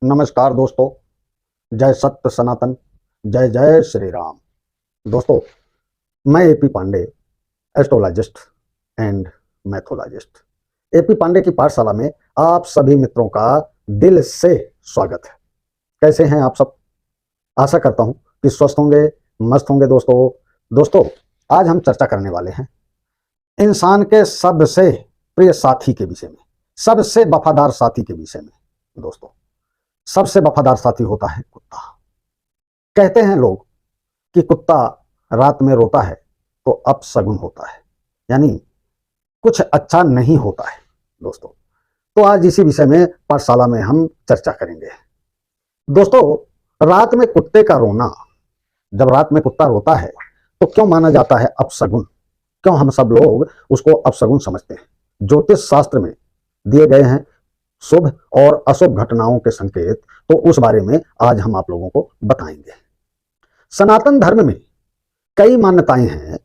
नमस्कार दोस्तों। जय सत्य सनातन, जय जय श्री राम। दोस्तों, मैं A P Pandey, astrologist and mythologist. A P Pandey की पाठशाला में आप सभी मित्रों का दिल से स्वागत है। कैसे हैं आप सब? आशा करता हूं कि स्वस्थ होंगे, मस्त होंगे। दोस्तों, आज हम चर्चा करने वाले हैं इंसान के सबसे प्रिय साथी के विषय में, सबसे वफादार साथी के विषय में। दोस्तों, सबसे वफादार साथी होता है कुत्ता। कहते हैं लोग कि कुत्ता रात में रोता है तो अपशगुन होता है, यानी कुछ अच्छा नहीं होता है। दोस्तों, तो आज इसी विषय में पाठशाला में हम चर्चा करेंगे। दोस्तों, रात में कुत्ते का रोना, जब रात में कुत्ता रोता है तो क्यों माना जाता है अपशगुन? क्यों हम सब लोग उसको अपशगुन समझते हैं? ज्योतिष शास्त्र में दिए गए हैं शुभ और अशुभ घटनाओं के संकेत, तो उस बारे में आज हम आप लोगों को बताएंगे। सनातन धर्म में कई मान्यताएं हैं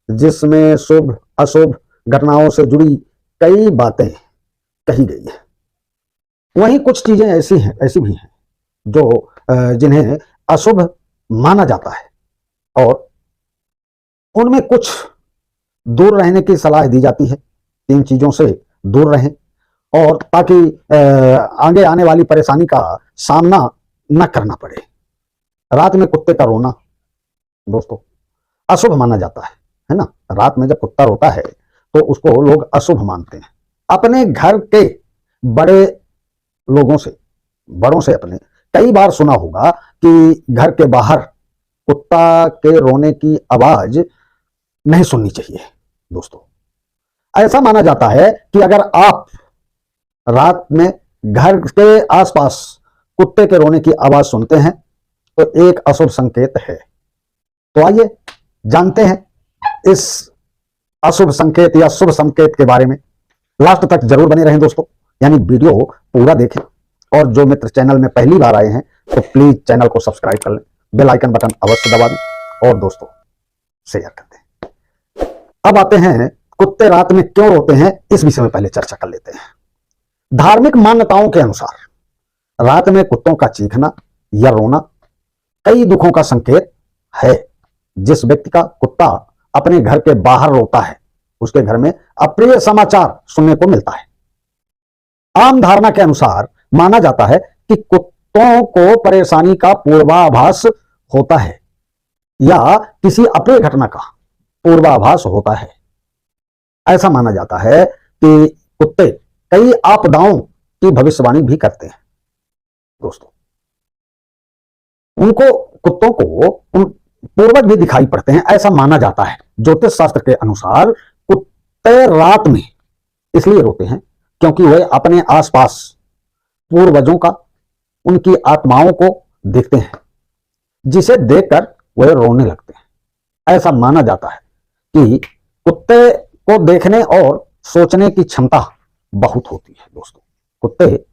जिसमें शुभ अशुभ घटनाओं से जुड़ी कई बातें कही गई हैं। वहीं कुछ चीजें ऐसी भी हैं जो जिन्हें अशुभ माना जाता है और उनमें कुछ दूर रहने की सलाह दी जाती है। इन चीजों से दूर रहें और ताकि आगे आने वाली परेशानी का सामना न करना पड़े। रात में कुत्ते का रोना दोस्तों अशुभ माना जाता है ना। रात में जब कुत्ता रोता है तो उसको लोग अशुभ मानते हैं। अपने घर के बड़े लोगों से, बड़ों से अपने कई बार सुना होगा कि घर के बाहर कुत्ता के रोने की आवाज नहीं सुननी चाहिए। दोस्तों, ऐसा माना जाता है कि अगर आप रात में घर के आसपास कुत्ते के रोने की आवाज सुनते हैं तो एक अशुभ संकेत है। तो आइए जानते हैं इस अशुभ संकेत या शुभ संकेत के बारे में। लास्ट तक जरूर बने रहें दोस्तों, यानी वीडियो पूरा देखें। और जो मित्र चैनल में पहली बार आए हैं तो प्लीज चैनल को सब्सक्राइब कर लें, बेल आइकन बटन अवश्य दबा दें और दोस्तों शेयर कर दें। अब आते हैं कुत्ते रात में क्यों रोते हैं, इस विषय में पहले चर्चा कर लेते हैं। धार्मिक मान्यताओं के अनुसार रात में कुत्तों का चीखना या रोना कई दुखों का संकेत है। जिस व्यक्ति का कुत्ता अपने घर के बाहर रोता है उसके घर में अप्रिय समाचार सुनने को मिलता है। आम धारणा के अनुसार माना जाता है कि कुत्तों को परेशानी का पूर्वाभास होता है या किसी अप्रिय घटना का पूर्वाभास होता है। ऐसा माना जाता है कि कुत्ते कई आपदाओं की भविष्यवाणी भी करते हैं। दोस्तों, उनको कुत्तों को पूर्वज भी दिखाई पड़ते हैं, ऐसा माना जाता है। ज्योतिष शास्त्र के अनुसार कुत्ते रात में इसलिए रोते हैं क्योंकि वे अपने आसपास पूर्वजों का, उनकी आत्माओं को देखते हैं, जिसे देखकर वे रोने लगते हैं। ऐसा माना जाता है कि कुत्ते को देखने और सोचने की क्षमता बहुत होती है। दोस्तों, कुत्ते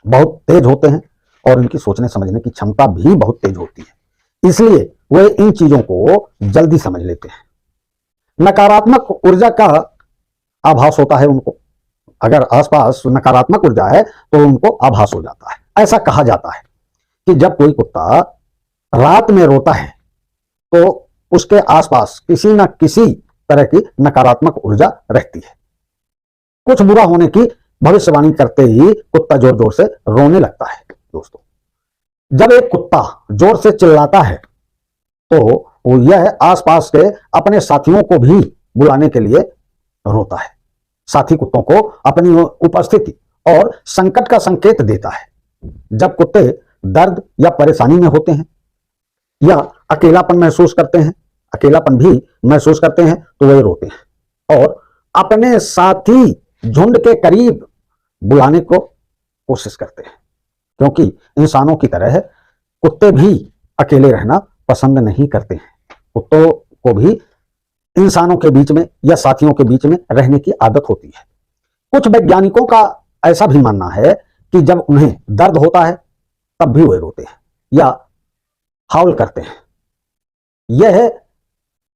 बहुत तेज होते हैं और इनकी सोचने समझने की क्षमता भी बहुत तेज होती है, इसलिए वे इन चीजों को जल्दी समझ लेते हैं। नकारात्मक ऊर्जा का आभास होता है उनको। अगर आसपास नकारात्मक ऊर्जा है तो उनको आभास हो जाता है। ऐसा कहा जाता है कि जब कोई कुत्ता रात में रोता है तो उसके आसपास किसी न किसी तरह की नकारात्मक ऊर्जा रहती है। कुछ बुरा होने की भविष्यवाणी करते ही कुत्ता जोर जोर से रोने लगता है। दोस्तों, जब एक कुत्ता जोर से चिल्लाता है तो यह आसपास के अपने साथियों को भी बुलाने के लिए रोता है। साथी कुत्तों को अपनी उपस्थिति और संकट का संकेत देता है। जब कुत्ते दर्द या परेशानी में होते हैं या अकेलापन महसूस करते हैं, अकेलापन भी महसूस करते हैं तो वे रोते हैं और अपने साथी झुंड के करीब बुलाने को कोशिश करते हैं, क्योंकि इंसानों की तरह कुत्ते भी अकेले रहना पसंद नहीं करते हैं। कुत्तों को भी इंसानों के बीच में या साथियों के बीच में रहने की आदत होती है। कुछ वैज्ञानिकों का ऐसा भी मानना है कि जब उन्हें दर्द होता है तब भी वे रोते हैं या हाउल करते हैं। यह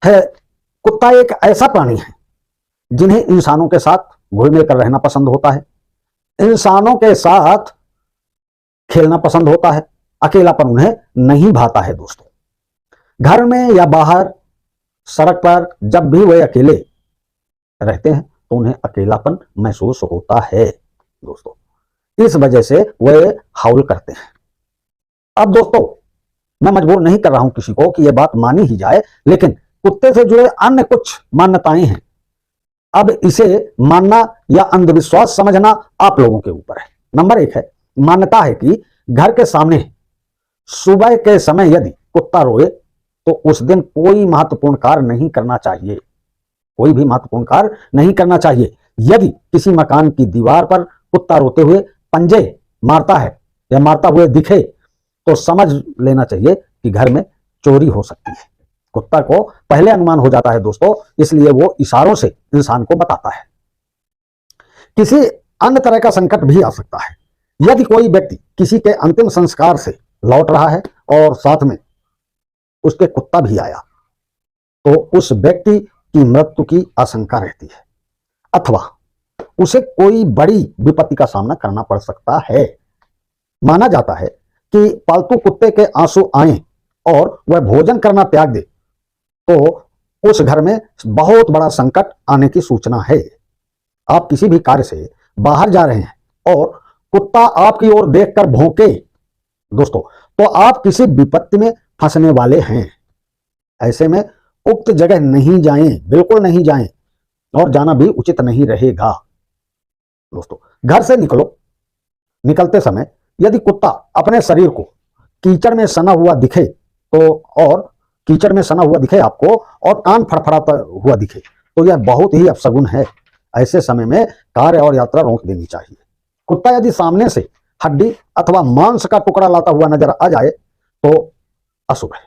है, कुत्ता एक ऐसा प्राणी है जिन्हें इंसानों के साथ घुल मिल कर रहना पसंद होता है। इंसानों के साथ खेलना पसंद होता है, अकेलापन उन्हें नहीं भाता है दोस्तों। घर में या बाहर सड़क पर जब भी वे अकेले रहते हैं तो उन्हें अकेलापन महसूस होता है दोस्तों। इस वजह से वे हाउल करते हैं। अब दोस्तों, मैं मजबूर नहीं कर रहा हूं किसी को कि यह बात मानी ही जाए, लेकिन कुत्ते से जुड़े अन्य कुछ मान्यताएं हैं। अब इसे मानना या अंधविश्वास समझना आप लोगों के ऊपर है। नंबर 1 है, मान्यता है कि घर के सामने सुबह के समय यदि कुत्ता रोए तो उस दिन कोई महत्वपूर्ण कार्य नहीं करना चाहिए, कोई भी महत्वपूर्ण कार्य नहीं करना चाहिए। यदि किसी मकान की दीवार पर कुत्ता रोते हुए पंजे मारता है या मारता हुए दिखे तो समझ लेना चाहिए कि घर में चोरी हो सकती है। कुत्ता को पहले अनुमान हो जाता है दोस्तों, इसलिए वो इशारों से इंसान को बताता है। किसी अन्य तरह का संकट भी आ सकता है। यदि कोई व्यक्ति किसी के अंतिम संस्कार से लौट रहा है और साथ में उसके कुत्ता भी आया तो उस व्यक्ति की मृत्यु की आशंका रहती है, अथवा उसे कोई बड़ी विपत्ति का सामना करना पड़ सकता है। माना जाता है कि पालतू कुत्ते के आंसू आए और वह भोजन करना त्याग दे तो उस घर में बहुत बड़ा संकट आने की सूचना है। आप किसी भी कार्य से बाहर जा रहे हैं और कुत्ता आपकी ओर देखकर भौंके दोस्तों, तो आप किसी विपत्ति में फंसने वाले हैं। ऐसे में उक्त जगह नहीं जाएं, बिल्कुल नहीं जाएं, और जाना भी उचित नहीं रहेगा दोस्तों। घर से निकलते समय यदि कुत्ता अपने शरीर को कीचड़ में सना हुआ दिखे आपको और कान फड़फड़ाता हुआ दिखे तो यह बहुत ही अपशगुन है। ऐसे समय में कार्य और यात्रा रोक देनी चाहिए। कुत्ता यदि सामने से हड्डी अथवा मांस का टुकड़ा लाता हुआ नजर आ जाए तो अशुभ है।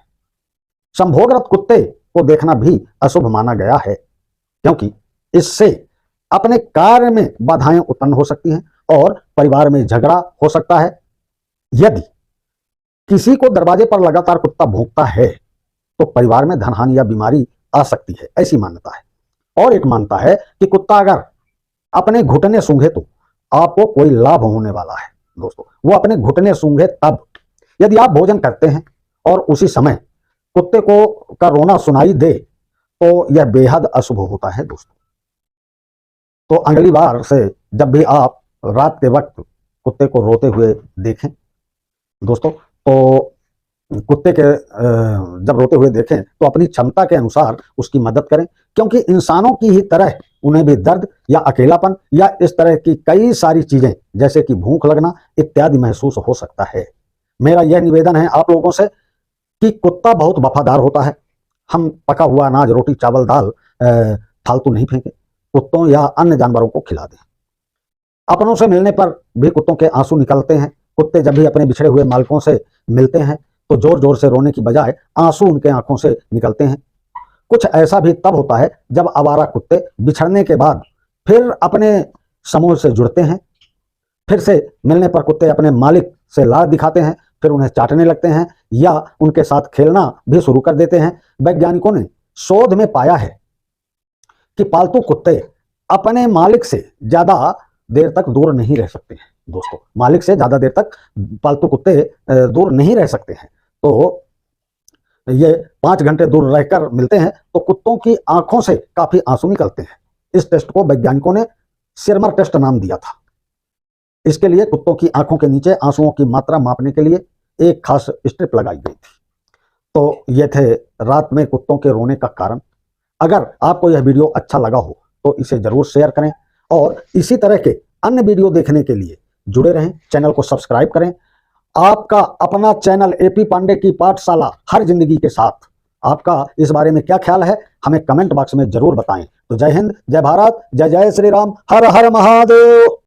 संभोगरत कुत्ते को देखना भी अशुभ माना गया है, क्योंकि इससे अपने कार्य में बाधाएं उत्पन्न हो सकती हैं और परिवार में झगड़ा हो सकता है। यदि किसी को दरवाजे पर लगातार कुत्ता भौंकता है तो परिवार में धनहानि या बीमारी आ सकती है, ऐसी मान्यता है। और एक मान्यता है कि कुत्ता अगर अपने घुटने सूंघे तो आपको कोई लाभ होने वाला है दोस्तों। वो अपने घुटने सूंघे तब, यदि आप भोजन करते हैं और उसी समय कुत्ते को का रोना सुनाई दे तो यह बेहद अशुभ होता है दोस्तों। तो अगली बार से जब भी आप रात के वक्त कुत्ते को रोते हुए देखें दोस्तों, तो कुत्ते के जब रोते हुए देखें तो अपनी क्षमता के अनुसार उसकी मदद करें, क्योंकि इंसानों की ही तरह उन्हें भी दर्द या अकेलापन या इस तरह की कई सारी चीजें जैसे कि भूख लगना इत्यादि महसूस हो सकता है। मेरा यह निवेदन है आप लोगों से कि कुत्ता बहुत वफादार होता है। हम पका हुआ अनाज, रोटी, चावल, दाल फालतू नहीं फेंके, कुत्तों या अन्य जानवरों को खिला दें। अपनों से मिलने पर भी कुत्तों के आंसू निकलते हैं। कुत्ते जब भी अपने बिछड़े हुए मालिकों से मिलते हैं तो जोर जोर से रोने की बजाय आंसू उनके आंखों से निकलते हैं। कुछ ऐसा भी तब होता है जब आवारा कुत्ते बिछड़ने के बाद फिर अपने समूह से जुड़ते हैं। फिर से मिलने पर कुत्ते अपने मालिक से लाड दिखाते हैं, फिर उन्हें चाटने लगते हैं या उनके साथ खेलना भी शुरू कर देते हैं। वैज्ञानिकों ने शोध में पाया है कि पालतू कुत्ते अपने मालिक से ज्यादा देर तक दूर नहीं रह सकते हैं दोस्तों। मालिक से ज्यादा देर तक पालतू कुत्ते दूर नहीं रह सकते हैं। तो ये 5 घंटे दूर रहकर मिलते हैं तो कुत्तों की आंखों से काफी आंसू निकलते हैं। इस टेस्ट को वैज्ञानिकों ने सिरमर टेस्ट नाम दिया था। इसके लिए कुत्तों की आंखों के नीचे आंसुओं की मात्रा मापने के लिए एक खास स्ट्रिप लगाई गई थी। तो ये थे रात में कुत्तों के रोने का कारण। अगर आपको यह वीडियो अच्छा लगा हो तो इसे जरूर शेयर करें और इसी तरह के अन्य वीडियो देखने के लिए जुड़े रहें। चैनल को सब्सक्राइब करें। आपका अपना चैनल एपी पांडे की पाठशाला हर जिंदगी के साथ, आपका इस बारे में क्या ख्याल है हमें कमेंट बॉक्स में जरूर बताएं। तो जय हिंद, जय भारत, जय जय श्री राम, हर हर महादेव।